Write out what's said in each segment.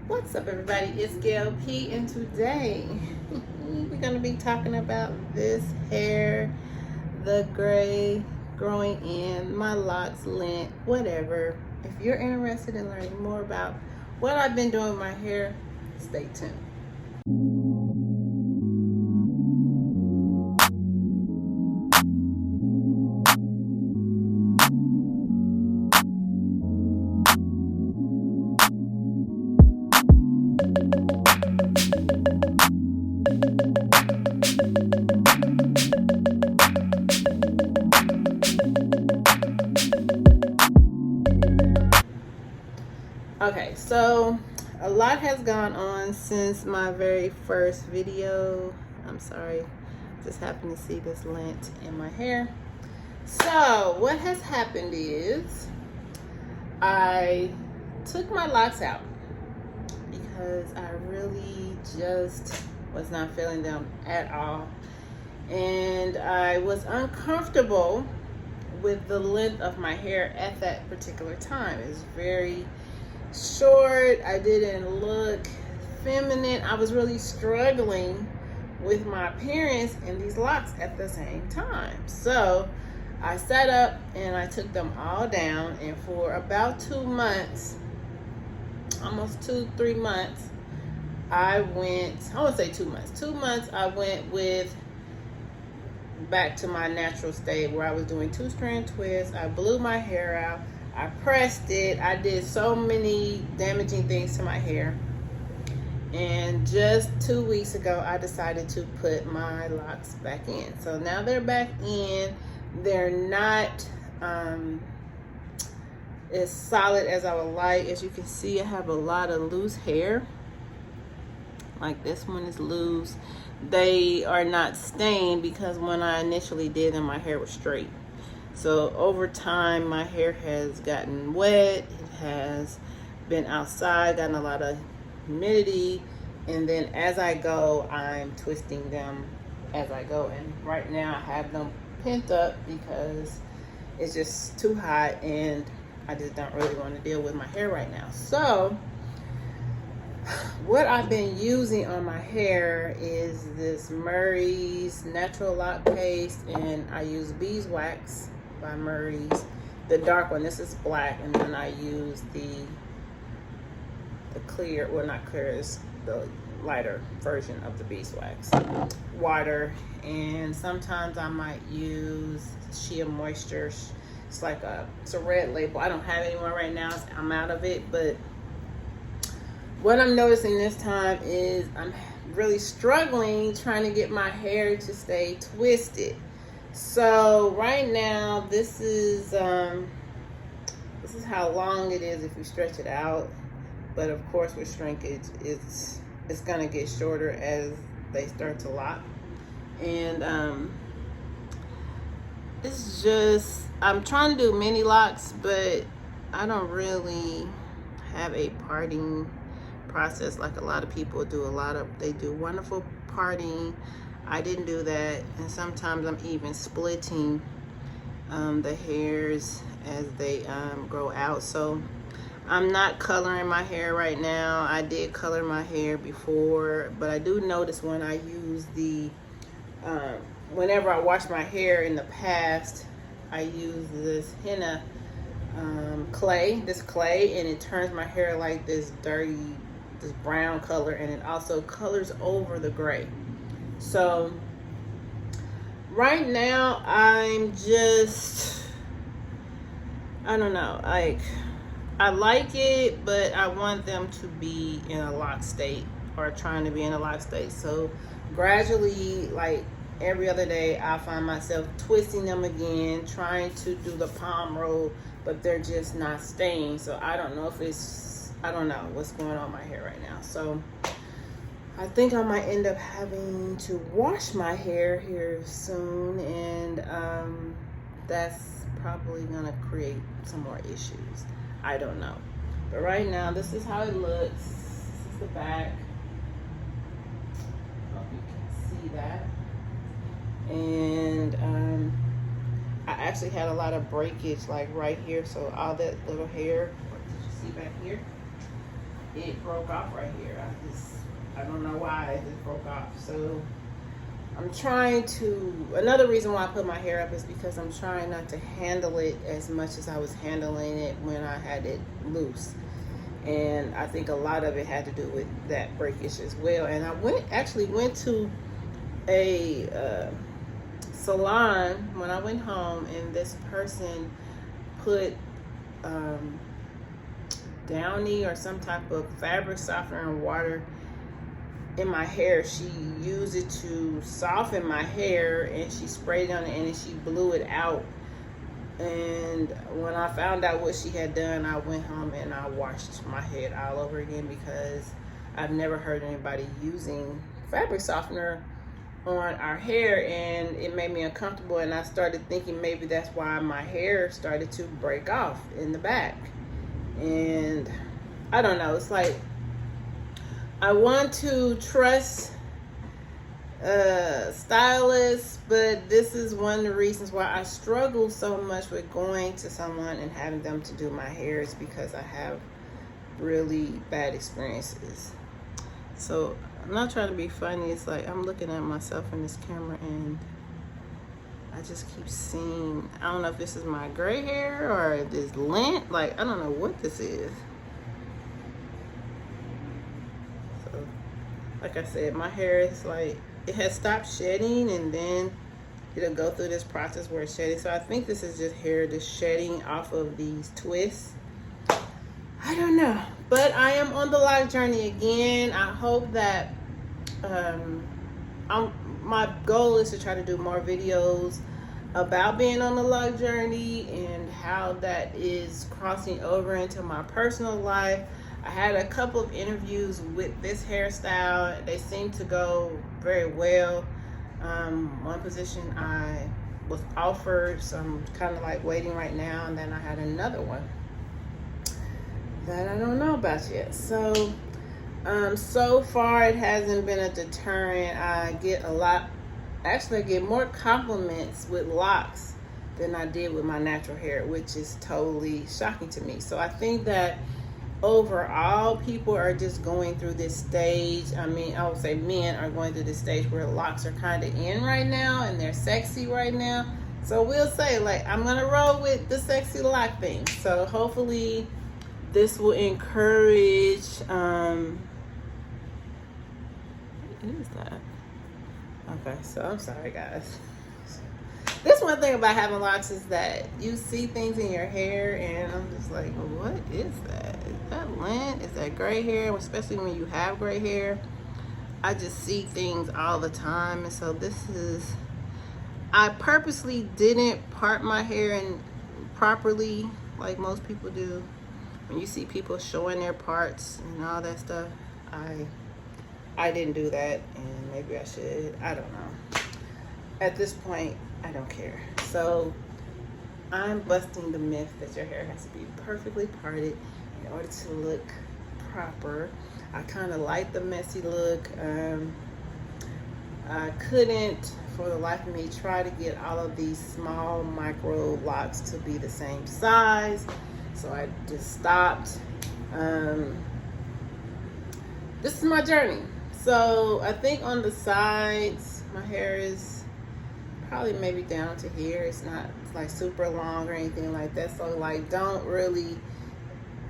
What's up, everybody? It's Gail P, and today we're going to be talking about this hair, the gray growing in, my locks, lint, whatever. If you're interested in learning more about what I've been doing with my hair, stay tuned. Okay, so a lot has gone on since my very first video. I'm sorry, just happened to see this lint in my hair. So what has happened is I took my locks out because I really just was not feeling them at all, and I was uncomfortable with the length of my hair at that particular time. It's very short. I didn't look feminine. I was really struggling with my appearance and these locks at the same time. So I sat up and I took them all down, and for about 2 months, almost 2-3 months, I won't say 2 months. 2 months I went back to my natural state where I was doing 2-strand twists. I blew my hair out. I pressed it. I did so many damaging things to my hair. And just 2 weeks ago, I decided to put my locks back in. So now they're back in. They're not as solid as I would like. As you can see, I have a lot of loose hair. Like this one is loose. They are not stained because when I initially did them, my hair was straight. So over time, my hair has gotten wet. It has been outside, gotten a lot of humidity. And then as I go, I'm twisting them as I go. And right now I have them pent up because it's just too hot and I just don't really want to deal with my hair right now. So what I've been using on my hair is this Murray's Natural Loc Paste, and I use beeswax by Murray's, the dark one. This is black, and then I use the clear, well, not clear, it's the lighter version of the beeswax water. And sometimes I might use Shea Moisture. It's a red label. I don't have it anymore right now. I'm out of it. But what I'm noticing this time is I'm really struggling trying to get my hair to stay twisted. So right now, this is how long it is if you stretch it out. But of course, with shrinkage, it's gonna get shorter as they start to lock. And it's just, I'm trying to do mini locks, but I don't really have a parting process like a lot of people do. They do wonderful parting. I didn't do that, and sometimes I'm even splitting the hairs as they grow out. So I'm not coloring my hair right now. I did color my hair before, but I do notice when I use the whenever I wash my hair in the past, I use this henna clay, and it turns my hair like this dirty, this brown color, and it also colors over the gray. So right now I'm just, I don't know, like I like it, but I want them to be in a lock state, or trying to be in a lock state. So gradually, like every other day, I find myself twisting them again, trying to do the palm roll, but they're just not staying. So I don't know what's going on with my hair right now. So I think I might end up having to wash my hair here soon, and that's probably gonna create some more issues. I don't know. But right now, this is how it looks. This is the back. Hope you can see that. And I actually had a lot of breakage like right here. So all that little hair, what did you see back here? it broke off right here. I don't know why it just broke off. So I'm trying to, another reason why I put my hair up is because I'm trying not to handle it as much as I was handling it when I had it loose. And I think a lot of it had to do with that breakage as well. And I actually went to a salon when I went home, and this person put Downy or some type of fabric softener and water in my hair. She used it to soften my hair, and she sprayed it on it, and then she blew it out. And when I found out what she had done, I went home and I washed my head all over again, because I've never heard anybody using fabric softener on our hair, and it made me uncomfortable. And I started thinking maybe that's why my hair started to break off in the back. And I don't know, it's like I want to trust stylists, but this is one of the reasons why I struggle so much with going to someone and having them to do my hair, is because I have really bad experiences. So I'm not trying to be funny. It's like I'm looking at myself in this camera and I just keep seeing, I don't know if this is my gray hair or this lint. Like, I don't know what this is. So, like I said, my hair is like, it has stopped shedding, and then it'll go through this process where it's shedding. So I think this is just hair just shedding off of these twists. I don't know, but I am on the loc journey again. I hope that my goal is to try to do more videos about being on the loc journey and how that is crossing over into my personal life. I had a couple of interviews with this hairstyle. They seem to go very well. One position I was offered, so I'm kind of like waiting right now, and then I had another one that I don't know about yet. So so far it hasn't been a deterrent. I get I get more compliments with locs than I did with my natural hair, which is totally shocking to me. So I think that overall people are just going through this stage. I mean, I would say men are going through this stage where locs are kind of in right now and they're sexy right now. So we'll say, like, I'm gonna roll with the sexy loc thing. So hopefully this will encourage what is that? Okay, so I'm sorry guys. This one thing about having locs is that you see things in your hair, and I'm just like, what is that? Is that lint? Is that gray hair? Especially when you have gray hair, I just see things all the time. And so this is, I purposely didn't part my hair and properly like most people do. When you see people showing their parts and all that stuff, I didn't do that, and maybe I should. I don't know. At this point, I don't care. So I'm busting the myth that your hair has to be perfectly parted in order to look proper. I kind of like the messy look. I couldn't, for the life of me, try to get all of these small micro locs to be the same size. So I just stopped. This is my journey. So I think on the sides, my hair is probably maybe down to here. It's not like super long or anything like that. So like, don't really,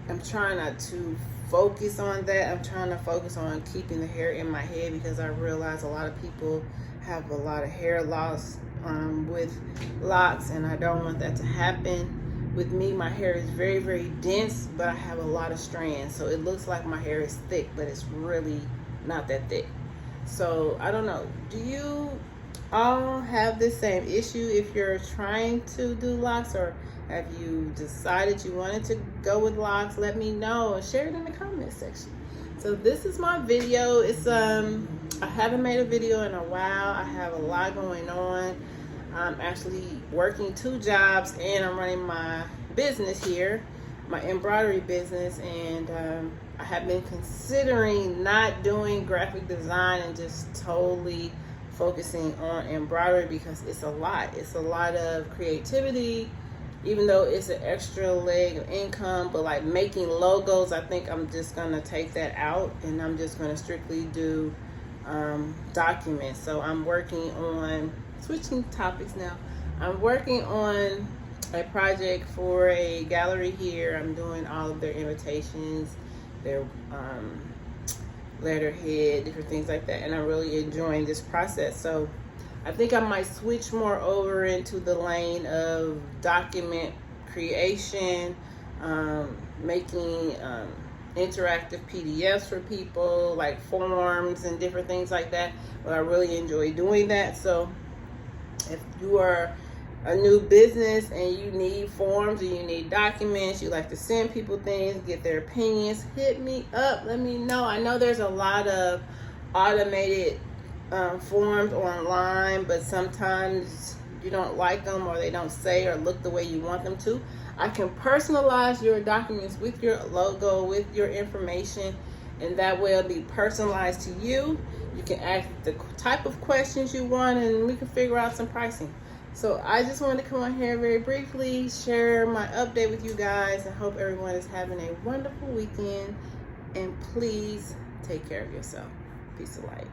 I'm trying not to focus on that. I'm trying to focus on keeping the hair in my head, because I realize a lot of people have a lot of hair loss with locs, and I don't want that to happen. With me, my hair is very, very dense, but I have a lot of strands. So it looks like my hair is thick, but it's really not that thick. So I don't know. Do you all have this same issue if you're trying to do locs, or have you decided you wanted to go with locs? Let me know and share it in the comment section. So this is my video. It's I haven't made a video in a while. I have a lot going on. I'm actually working 2 jobs, and I'm running my business here, my embroidery business, and I have been considering not doing graphic design and just totally focusing on embroidery, because it's a lot. It's a lot of creativity. even though it's an extra leg of income, but like making logos, I think I'm just gonna take that out and I'm just gonna strictly do documents. So I'm working on switching topics now. I'm working on a project for a gallery here. I'm doing all of their invitations, their letterhead, different things like that, and I'm really enjoying this process. So I think I might switch more over into the lane of document creation, making interactive PDFs for people, like forms and different things like that. But I really enjoy doing that. So if you are a new business and you need forms or you need documents, you like to send people things, get their opinions, hit me up, let me know. I know there's a lot of automated forms online, but sometimes you don't like them or they don't say or look the way you want them to. I can personalize your documents with your logo, with your information, and that will be personalized to you. You can ask the type of questions you want and we can figure out some pricing. So I just wanted to come on here very briefly, share my update with you guys, and hope everyone is having a wonderful weekend. And please take care of yourself. Peace of light.